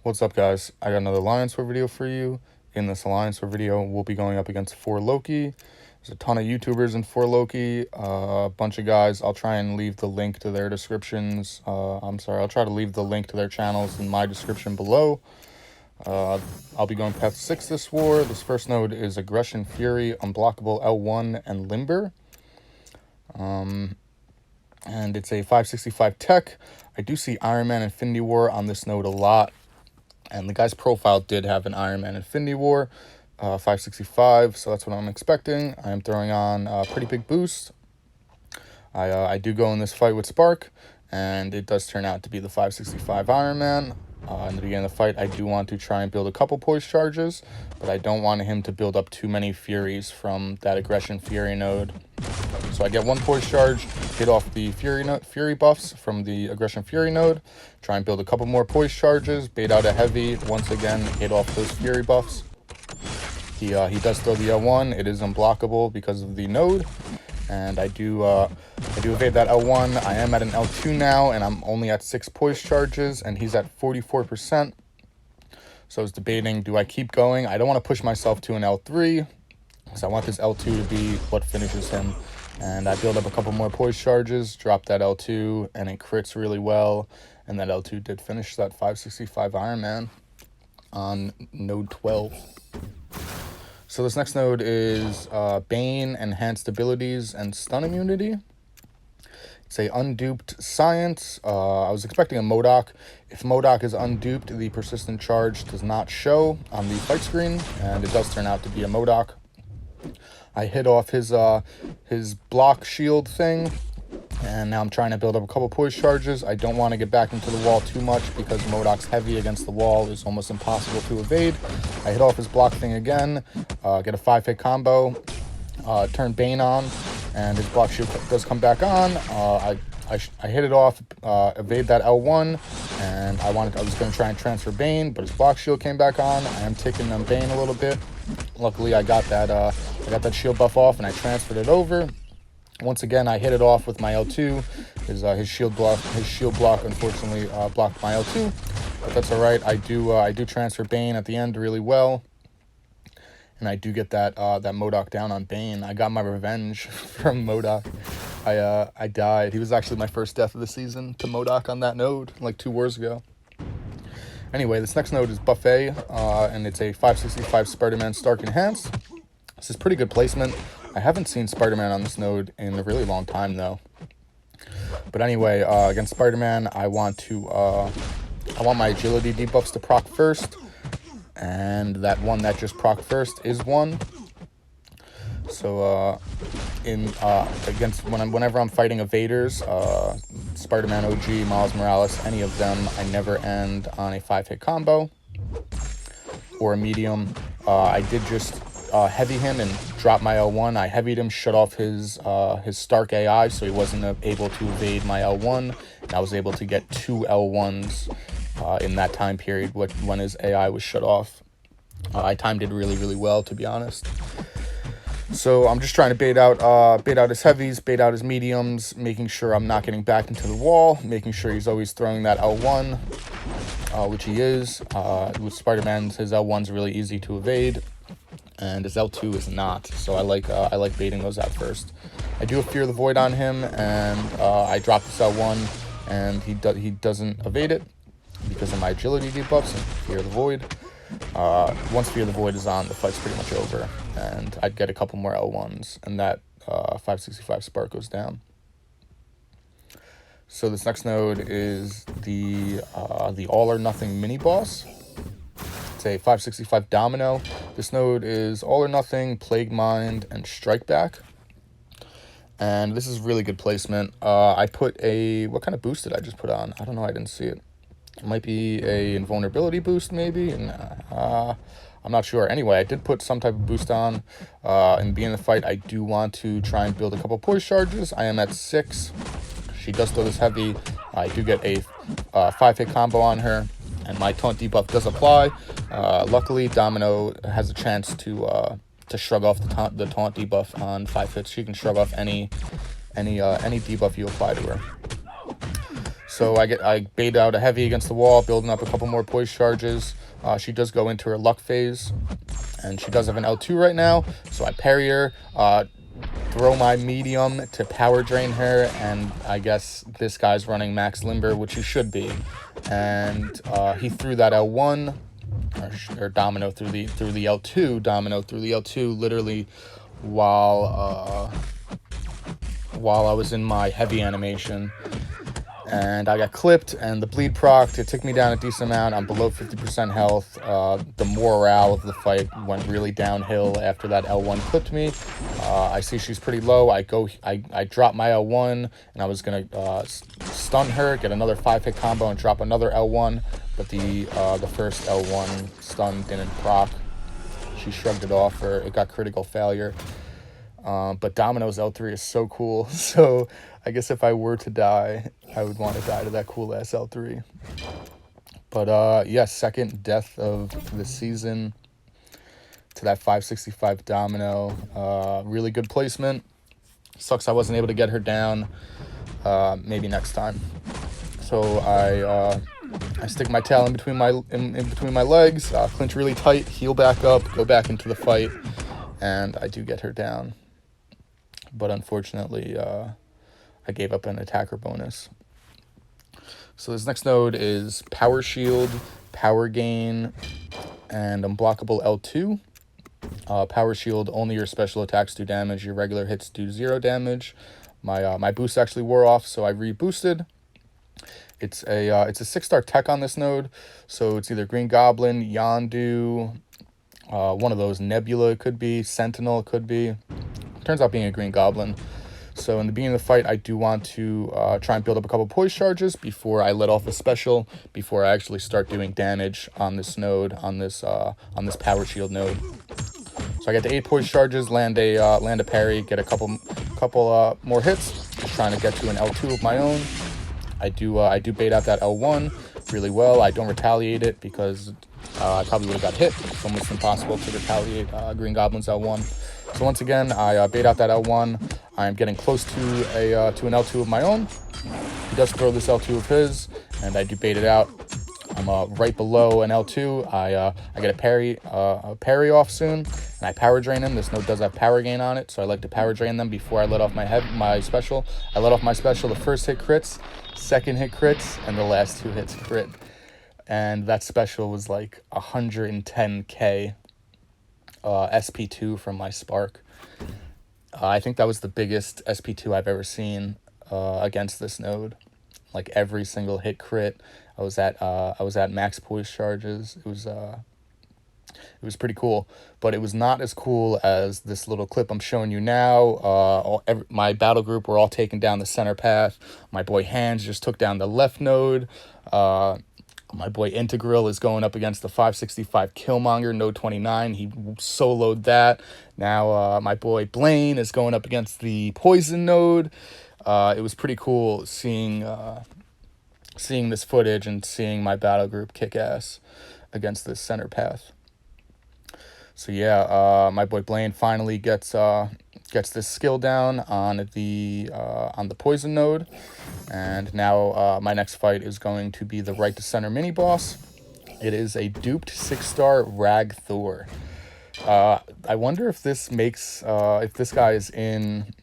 What's up, guys? I got another Alliance War video for you. In this Alliance War video, we'll be going up against 4 Loki. There's a ton of YouTubers in 4 Loki, a bunch of guys. I'll try and leave the link to their descriptions. I'll try to leave the link to their channels in my description below. I'll be going Path 6 this war. This first node is Aggression Fury, Unblockable L1, and Limber. And it's a 565 tech. I do see Iron Man Infinity War on this node a lot. And the guy's profile did have an Iron Man Infinity War, 565, so that's what I'm expecting. I am throwing on a pretty big boost. I do go in this fight with Spark, and it does turn out to be the 565 Iron Man. In the beginning of the fight, I do want to try and build a couple poise charges, but I don't want him to build up too many Furies from that Aggression Fury node. So I get one poise charge, hit off the Fury buffs from the Aggression Fury node, try and build a couple more poise charges, bait out a heavy, once again hit off those Fury buffs. He does throw the L1, it is unblockable because of the node, and I do evade that L1. I am at an L2 now, and I'm only at 6 poise charges, and he's at 44%. So I was debating, do I keep going? I don't want to push myself to an L3, because I want this L2 to be what finishes him. And I build up a couple more poise charges, drop that L2, and it crits really well. And that L2 did finish that 565 Iron Man on node 12. So this next node is Bane, Enhanced Abilities, and Stun Immunity. It's a unduped science. I was expecting a MODOK. If MODOK is unduped, the persistent charge does not show on the fight screen, and it does turn out to be a MODOK. I hit off his block shield thing, and now I'm trying to build up a couple poise charges. I don't want to get back into the wall too much because MODOK's heavy against the wall. It's almost impossible to evade. I hit off his block thing again, get a 5-hit combo, turn Bane on, and his block shield does come back on. I hit it off, evade that L1, and I was going to try and transfer Bane, but his block shield came back on. I am taking on Bane a little bit. Luckily, I got that shield buff off, and I transferred it over. Once again, I hit it off with my L2. His shield block unfortunately blocked my L2, but that's all right. I do transfer Bane at the end really well, and I do get that MODOK down on Bane. I got my revenge from MODOK. I died. He was actually my first death of the season to MODOK on that node like 2 wars ago. Anyway, this next node is Buffet, and it's a 565 SpiderMan Stark Enhanced. This is pretty good placement. I haven't seen SpiderMan on this node in a really long time, though. But anyway, against SpiderMan, I want my agility debuffs to proc first, and that one that just proc first is 1. So whenever I'm fighting evaders, Spider-Man OG, Miles Morales, any of them, I never end on a 5-hit combo or a medium. I did just heavy him and drop my L1. I heavied him, shut off his Stark AI, so he wasn't able to evade my L1, and I was able to get 2 L1s in that time period when his AI was shut off. I timed it really, really well, to be honest. So I'm just trying to bait out his heavies, bait out his mediums, making sure I'm not getting back into the wall, making sure he's always throwing that L1, which he is. With Spider-Man, his L1's really easy to evade, and his L2 is not. So I like baiting those out first. I do a Fear the Void on him, and I drop this L1, and he doesn't evade it because of my agility debuffs and Fear the Void. Once Fear the Void is on, the fight's pretty much over, and I'd get a couple more L1s, and that 565 Spark goes down. So this next node is the All or Nothing mini boss. It's a 565 Domino. This node is All or Nothing, Plague Mind, and Strike Back. And this is really good placement. I put what kind of boost did I just put on? I don't know, I didn't see it. It might be a invulnerability boost, maybe. And I'm not sure. Anyway, I did put some type of boost on. In the beginning of the fight, I do want to try and build a couple poise charges. I am at 6. She does throw this heavy. I do get a 5-hit combo on her, and my taunt debuff does apply. Luckily, Domino has a chance to to shrug off the taunt debuff on 5 hits. She can shrug off any debuff you apply to her. So I bait out a heavy against the wall, building up a couple more poise charges. She does go into her luck phase, and she does have an L2 right now, so I parry her, throw my medium to power drain her, and I guess this guy's running max limber, which he should be, and he threw that L1, or Domino through the L2, Domino through the L2, literally while I was in my heavy animation. And I got clipped, and the bleed procced. It took me down a decent amount. I'm below 50% health. The morale of the fight went really downhill after that L1 clipped me. I see she's pretty low. I drop my L1, and I was gonna stun her, get another 5-hit combo, and drop another L1. But the first L1 stun didn't proc. She shrugged it off, or it got critical failure. But Domino's L3 is so cool. So I guess if I were to die, I would want to die to that cool ass L3. But yeah, second death of the season to that 565 Domino. Really good placement. Sucks I wasn't able to get her down. Maybe next time. So I stick my tail in between my legs, clinch really tight, heal back up, go back into the fight, and I do get her down. But unfortunately, I gave up an attacker bonus. So this next node is Power Shield, Power Gain, and Unblockable L2. Power Shield, only your special attacks do damage, your regular hits do 0 damage. My boost actually wore off, so I reboosted. It's a 6-star tech on this node, so it's either Green Goblin, Yondu, one of those, Nebula it could be, Sentinel it could be. Turns out being a Green Goblin. So in the beginning of the fight, I do want to try and build up a couple poise charges before I let off a special, before I actually start doing damage on this node, on this Power Shield node. So I get to 8 poise charges, land a parry, get a couple more hits, just trying to get to an L2 of my own. I do bait out that L1 really well. I don't retaliate it because I probably would have got hit. It's almost impossible to retaliate Green Goblin's L1. So once again, I bait out that L1. I'm getting close to an L2 of my own. He does throw this L2 of his, and I do bait it out. I'm right below an L2. I get a parry off soon, and I power drain him. This node does have power gain on it, so I like to power drain them before I let off my special. I let off my special. The first hit crits, second hit crits, and the last 2 hits crit. And that special was like 110k SP2 from my Spark. I think that was the biggest SP2 I've ever seen against this node. Like every single hit crit. I was at max poise charges. It was pretty cool, but it was not as cool as this little clip I'm showing you now. My battle group were all taking down the center path. My boy Hands just took down the left node. My boy Integral is going up against the 565 Killmonger, node 29. He soloed that. Now my boy Bane is going up against the Poison node. It was pretty cool seeing this footage and seeing my battle group kick ass against this center path. So yeah, my boy Blaine finally gets this skill down on the Poison node, and now my next fight is going to be the right to center mini boss. It is a duped 6-star Rag Thor. I wonder if this makes if this guy is in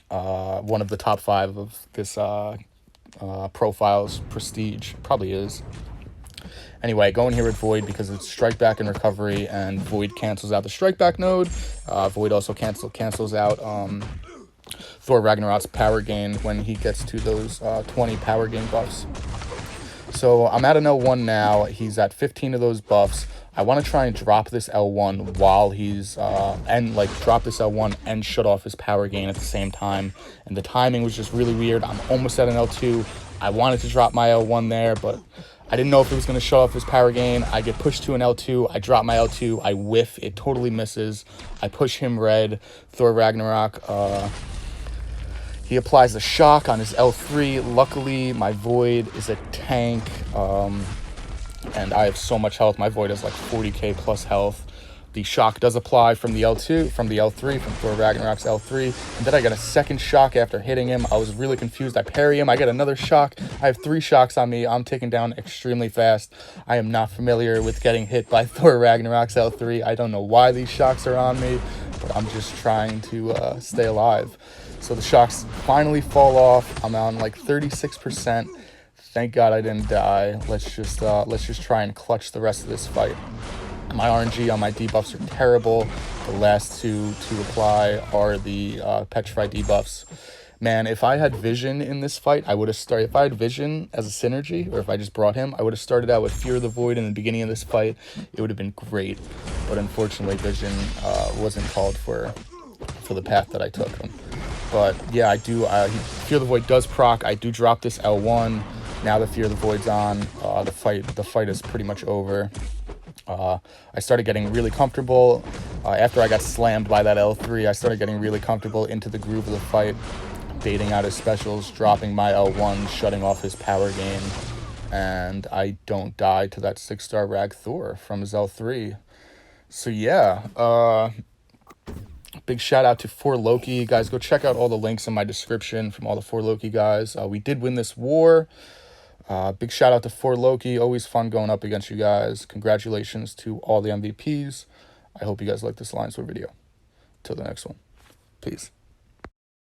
one of the top 5 of this profile's prestige. Probably is. Anyway, going here with Void because it's Strike Back and Recovery, and Void cancels out the Strike Back node. Void also cancels out Thor Ragnarok's power gain when he gets to those 20 power gain buffs. So I'm at an L1 now. He's at 15 of those buffs. I want to try and drop this L1 while he's drop this L1 and shut off his power gain at the same time. And the timing was just really weird. I'm almost at an L2. I wanted to drop my L1 there, but I didn't know if it was going to shut off his power gain. I get pushed to an L2. I drop my L2. I whiff. It totally misses. I push him red. Thor Ragnarok. He applies the shock on his L3. Luckily, my Void is a tank. And I have so much health. My Void has like 40k plus health. The shock does apply from the L2, from the L3, from Thor Ragnarok's L3, and then I get a second shock after hitting him. I was really confused. I parry him, I get another shock. I have 3 shocks on me. I'm taken down extremely fast. I am not familiar with getting hit by Thor Ragnarok's L3. I don't know why these shocks are on me, but I'm just trying to stay alive. So the shocks finally fall off. I'm on like 36%. Thank God I didn't die. Let's just try and clutch the rest of this fight. My RNG on my debuffs are terrible. The last 2 to apply are the Petrify debuffs. Man, if I had Vision in this fight, I would have started. If I had Vision as a synergy, or if I just brought him, I would have started out with Fear of the Void in the beginning of this fight. It would have been great. But unfortunately, Vision wasn't called for the path that I took him. But yeah, I do. Fear of the Void does proc. I do drop this L1. Now the Fear of the Void's on. The fight is pretty much over. I started getting really comfortable. After I got slammed by that L3, I started getting really comfortable into the groove of the fight, baiting out his specials, dropping my L1, shutting off his power gain, and I don't die to that 6-star Rag Thor from his L3. So yeah, big shout out to 4Loki. Guys, go check out all the links in my description from all the 4Loki guys. We did win this war. Big shout out to 4Loki. Always fun going up against you guys. Congratulations to all the MVPs. I hope you guys like this Alliance War video. Till the next one. Peace.